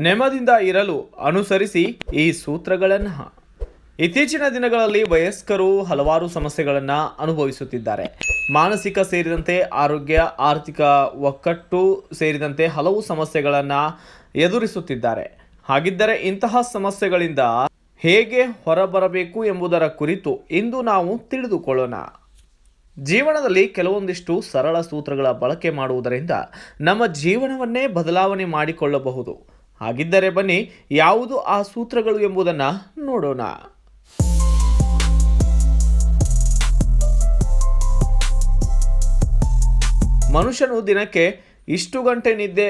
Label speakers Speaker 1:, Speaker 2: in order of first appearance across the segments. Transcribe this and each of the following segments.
Speaker 1: ನೆಮ್ಮದಿಯಿಂದ ಇರಲು ಅನುಸರಿಸಿ ಈ ಸೂತ್ರಗಳನ್ನು. ಇತ್ತೀಚಿನ ದಿನಗಳಲ್ಲಿ ವಯಸ್ಕರು ಹಲವಾರು ಸಮಸ್ಯೆಗಳನ್ನು ಅನುಭವಿಸುತ್ತಿದ್ದಾರೆ. ಮಾನಸಿಕ ಸೇರಿದಂತೆ ಆರೋಗ್ಯ, ಆರ್ಥಿಕ ಒಕ್ಕಟ್ಟು ಸೇರಿದಂತೆ ಹಲವು ಸಮಸ್ಯೆಗಳನ್ನು ಎದುರಿಸುತ್ತಿದ್ದಾರೆ. ಹಾಗಿದ್ದರೆ ಇಂತಹ ಸಮಸ್ಯೆಗಳಿಂದ ಹೇಗೆ ಹೊರಬರಬೇಕು ಎಂಬುದರ ಕುರಿತು ಇಂದು ನಾವು ತಿಳಿದುಕೊಳ್ಳೋಣ. ಜೀವನದಲ್ಲಿ ಕೆಲವೊಂದಿಷ್ಟು ಸರಳ ಸೂತ್ರಗಳ ಬಳಕೆ ಮಾಡುವುದರಿಂದ ನಮ್ಮ ಜೀವನವನ್ನೇ ಬದಲಾವಣೆ ಮಾಡಿಕೊಳ್ಳಬಹುದು. ಹಾಗಿದ್ದರೆ ಬನ್ನಿ, ಯಾವುದು ಆ ಸೂತ್ರಗಳು ಎಂಬುದನ್ನು ನೋಡೋಣ. ಮನುಷ್ಯನು ದಿನಕ್ಕೆ ಇಷ್ಟು ಗಂಟೆ ನಿದ್ದೆ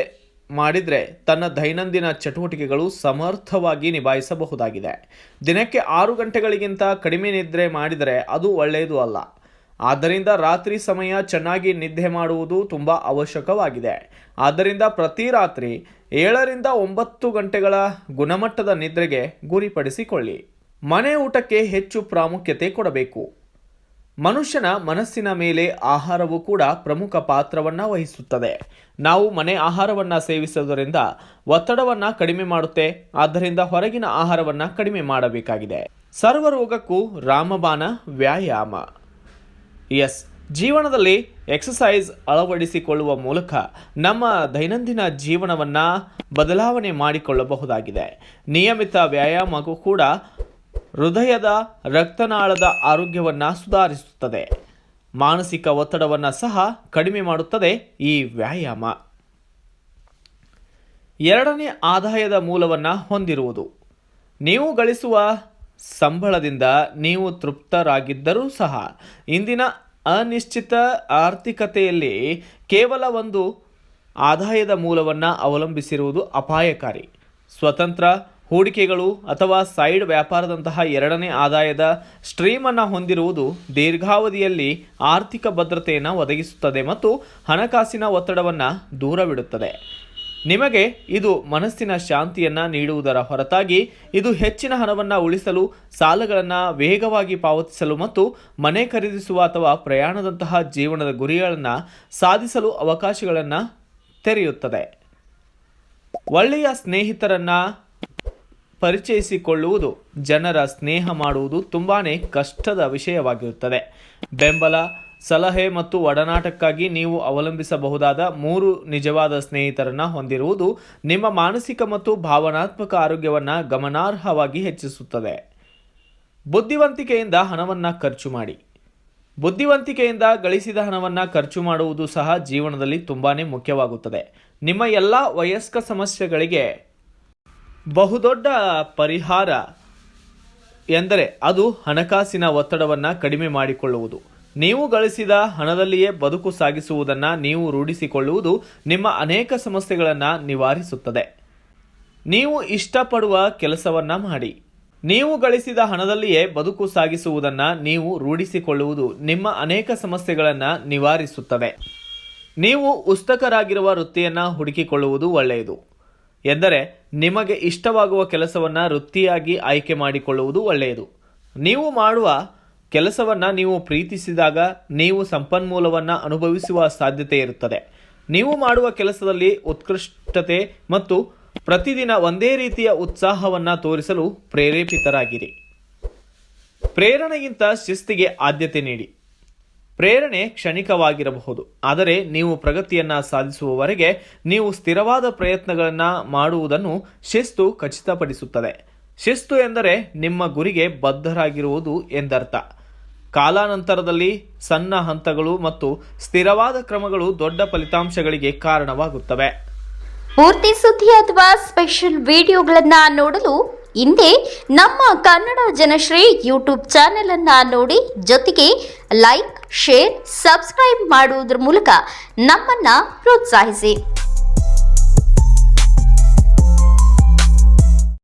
Speaker 1: ಮಾಡಿದರೆ ತನ್ನ ದೈನಂದಿನ ಚಟುವಟಿಕೆಗಳು ಸಮರ್ಥವಾಗಿ ನಿಭಾಯಿಸಬಹುದಾಗಿದೆ. ದಿನಕ್ಕೆ 6 ಗಂಟೆಗಳಿಗಿಂತ ಕಡಿಮೆ ನಿದ್ರೆ ಮಾಡಿದರೆ ಅದು ಒಳ್ಳೆಯದು ಅಲ್ಲ. ಆದ್ದರಿಂದ ರಾತ್ರಿ ಸಮಯ ಚೆನ್ನಾಗಿ ನಿದ್ದೆ ಮಾಡುವುದು ತುಂಬ ಅವಶ್ಯಕವಾಗಿದೆ. ಆದ್ದರಿಂದ ಪ್ರತಿ ರಾತ್ರಿ 7ರಿಂದ 9 ಗಂಟೆಗಳ ಗುಣಮಟ್ಟದ ನಿದ್ರೆಗೆ ಗುರಿಪಡಿಸಿಕೊಳ್ಳಿ. ಮನೆ ಊಟಕ್ಕೆ ಹೆಚ್ಚು ಪ್ರಾಮುಖ್ಯತೆ ಕೊಡಬೇಕು. ಮನುಷ್ಯನ ಮನಸ್ಸಿನ ಮೇಲೆ ಆಹಾರವು ಕೂಡ ಪ್ರಮುಖ ಪಾತ್ರವನ್ನು ವಹಿಸುತ್ತದೆ. ನಾವು ಮನೆ ಆಹಾರವನ್ನು ಸೇವಿಸುವುದರಿಂದ ಒತ್ತಡವನ್ನು ಕಡಿಮೆ ಮಾಡುತ್ತೆ. ಆದ್ದರಿಂದ ಹೊರಗಿನ ಆಹಾರವನ್ನು ಕಡಿಮೆ ಮಾಡಬೇಕಾಗಿದೆ. ಸರ್ವರೋಗಕ್ಕೂ ರಾಮಬಾಣ ವ್ಯಾಯಾಮ. ಜೀವನದಲ್ಲಿ ಎಕ್ಸಸೈಸ್ ಅಳವಡಿಸಿಕೊಳ್ಳುವ ಮೂಲಕ ನಮ್ಮ ದೈನಂದಿನ ಜೀವನವನ್ನು ಬದಲಾವಣೆ ಮಾಡಿಕೊಳ್ಳಬಹುದಾಗಿದೆ. ನಿಯಮಿತ ವ್ಯಾಯಾಮವು ಕೂಡ ಹೃದಯದ ರಕ್ತನಾಳದ ಆರೋಗ್ಯವನ್ನು ಸುಧಾರಿಸುತ್ತದೆ. ಮಾನಸಿಕ ಒತ್ತಡವನ್ನು ಸಹ ಕಡಿಮೆ ಮಾಡುತ್ತದೆ ಈ ವ್ಯಾಯಾಮ. 2ನೇ ಆದಾಯದ ಮೂಲವನ್ನು ಹೊಂದಿರುವುದು. ನೀವು ಗಳಿಸುವ ಸಂಬಳದಿಂದ ನೀವು ತೃಪ್ತರಾಗಿದ್ದರೂ ಸಹ ಇಂದಿನ ಅನಿಶ್ಚಿತ ಆರ್ಥಿಕತೆಯಲ್ಲಿ ಕೇವಲ ಒಂದು ಆದಾಯದ ಮೂಲವನ್ನು ಅವಲಂಬಿಸಿರುವುದು ಅಪಾಯಕಾರಿ. ಸ್ವತಂತ್ರ ಹೂಡಿಕೆಗಳು ಅಥವಾ ಸೈಡ್ ವ್ಯಾಪಾರದಂತಹ 2ನೇ ಆದಾಯದ ಸ್ಟ್ರೀಮನ್ನು ಹೊಂದಿರುವುದು ದೀರ್ಘಾವಧಿಯಲ್ಲಿ ಆರ್ಥಿಕ ಭದ್ರತೆಯನ್ನು ಒದಗಿಸುತ್ತದೆ ಮತ್ತು ಹಣಕಾಸಿನ ಒತ್ತಡವನ್ನು ದೂರವಿಡುತ್ತದೆ. ನಿಮಗೆ ಇದು ಮನಸ್ಸಿನ ಶಾಂತಿಯನ್ನು ನೀಡುವುದರ ಹೊರತಾಗಿ ಇದು ಹೆಚ್ಚಿನ ಹಣವನ್ನು ಉಳಿಸಲು, ಸಾಲಗಳನ್ನು ವೇಗವಾಗಿ ಪಾವತಿಸಲು ಮತ್ತು ಮನೆ ಖರೀದಿಸುವ ಅಥವಾ ಪ್ರಯಾಣದಂತಹ ಜೀವನದ ಗುರಿಗಳನ್ನು ಸಾಧಿಸಲು ಅವಕಾಶಗಳನ್ನು ತೆರೆಯುತ್ತದೆ. ಒಳ್ಳೆಯ ಸ್ನೇಹಿತರನ್ನು ಪರಿಚಯಿಸಿಕೊಳ್ಳುವುದು, ಜನರ ಸ್ನೇಹ ಮಾಡುವುದು ತುಂಬಾ ಕಷ್ಟದ ವಿಷಯವಾಗಿರುತ್ತದೆ. ಬೆಂಬಲ, ಸಲಹೆ ಮತ್ತು ಒಡನಾಟಕ್ಕಾಗಿ ನೀವು ಅವಲಂಬಿಸಬಹುದಾದ 3 ನಿಜವಾದ ಸ್ನೇಹಿತರನ್ನು ಹೊಂದಿರುವುದು ನಿಮ್ಮ ಮಾನಸಿಕ ಮತ್ತು ಭಾವನಾತ್ಮಕ ಆರೋಗ್ಯವನ್ನು ಗಮನಾರ್ಹವಾಗಿ ಹೆಚ್ಚಿಸುತ್ತದೆ. ಬುದ್ಧಿವಂತಿಕೆಯಿಂದ ಹಣವನ್ನು ಖರ್ಚು ಮಾಡಿ. ಬುದ್ಧಿವಂತಿಕೆಯಿಂದ ಗಳಿಸಿದ ಹಣವನ್ನು ಖರ್ಚು ಮಾಡುವುದು ಸಹ ಜೀವನದಲ್ಲಿ ತುಂಬಾ ಮುಖ್ಯವಾಗುತ್ತದೆ. ನಿಮ್ಮ ಎಲ್ಲ ವಯಸ್ಕ ಸಮಸ್ಯೆಗಳಿಗೆ ಬಹುದೊಡ್ಡ ಪರಿಹಾರ ಎಂದರೆ ಅದು ಹಣಕಾಸಿನ ಒತ್ತಡವನ್ನು ಕಡಿಮೆ ಮಾಡಿಕೊಳ್ಳುವುದು. ನೀವು ಗಳಿಸಿದ ಹಣದಲ್ಲಿಯೇ ಬದುಕು ಸಾಗಿಸುವುದನ್ನು ನೀವು ರೂಢಿಸಿಕೊಳ್ಳುವುದು ನಿಮ್ಮ ಅನೇಕ ಸಮಸ್ಯೆಗಳನ್ನು ನಿವಾರಿಸುತ್ತದೆ. ನೀವು ಇಷ್ಟಪಡುವ ಕೆಲಸವನ್ನು ಮಾಡಿ. ನೀವು ಗಳಿಸಿದ ಹಣದಲ್ಲಿಯೇ ಬದುಕು ಸಾಗಿಸುವುದನ್ನು ನೀವು ರೂಢಿಸಿಕೊಳ್ಳುವುದು ನಿಮ್ಮ ಅನೇಕ ಸಮಸ್ಯೆಗಳನ್ನು ನಿವಾರಿಸುತ್ತದೆ. ನೀವು ಉತ್ಸುಕರಾಗಿರುವ ವೃತ್ತಿಯನ್ನು ಹುಡುಕಿಕೊಳ್ಳುವುದು ಒಳ್ಳೆಯದು. ಎಂದರೆ ನಿಮಗೆ ಇಷ್ಟವಾಗುವ ಕೆಲಸವನ್ನು ವೃತ್ತಿಯಾಗಿ ಆಯ್ಕೆ ಮಾಡಿಕೊಳ್ಳುವುದು ಒಳ್ಳೆಯದು. ನೀವು ಮಾಡುವ ಕೆಲಸವನ್ನು ನೀವು ಪ್ರೀತಿಸಿದಾಗ ನೀವು ಸಂಪನ್ಮೂಲವನ್ನು ಅನುಭವಿಸುವ ಸಾಧ್ಯತೆ ಇರುತ್ತದೆ. ನೀವು ಮಾಡುವ ಕೆಲಸದಲ್ಲಿ ಉತ್ಕೃಷ್ಟತೆ ಮತ್ತು ಪ್ರತಿದಿನ ಒಂದೇ ರೀತಿಯ ಉತ್ಸಾಹವನ್ನು ತೋರಿಸಲು ಪ್ರೇರೇಪಿತರಾಗಿರಿ. ಪ್ರೇರಣೆಗಿಂತ ಶಿಸ್ತಿಗೆ ಆದ್ಯತೆ ನೀಡಿ. ಪ್ರೇರಣೆ ಕ್ಷಣಿಕವಾಗಿರಬಹುದು, ಆದರೆ ನೀವು ಪ್ರಗತಿಯನ್ನು ಸಾಧಿಸುವವರೆಗೆ ನೀವು ಸ್ಥಿರವಾದ ಪ್ರಯತ್ನಗಳನ್ನು ಮಾಡುವುದನ್ನು ಶಿಸ್ತು ಖಚಿತಪಡಿಸುತ್ತದೆ. ಶಿಸ್ತು ಎಂದರೆ ನಿಮ್ಮ ಗುರಿಗೆ ಬದ್ಧರಾಗಿರುವುದು ಎಂದರ್ಥ. ಕಾಲಾನಂತರದಲ್ಲಿ ಸಣ್ಣ ಹಂತಗಳು ಮತ್ತು ಸ್ಥಿರವಾದ ಕ್ರಮಗಳು ದೊಡ್ಡ ಫಲಿತಾಂಶಗಳಿಗೆ ಕಾರಣವಾಗುತ್ತವೆ.
Speaker 2: ಪೂರ್ತಿ ಸುದ್ದಿ ಅಥವಾ ಸ್ಪೆಷಲ್ ವಿಡಿಯೋಗಳನ್ನು ನೋಡಲು ಹಿಂದೆ ನಮ್ಮ ಕನ್ನಡ ಜನಶ್ರೀ ಯೂಟ್ಯೂಬ್ ಚಾನೆಲ್ ಅನ್ನು ನೋಡಿ, ಜೊತೆಗೆ ಲೈಕ್, ಶೇರ್, ಸಬ್ಸ್ಕ್ರೈಬ್ ಮಾಡುವುದರ ಮೂಲಕ ನಮ್ಮನ್ನು ಪ್ರೋತ್ಸಾಹಿಸಿ.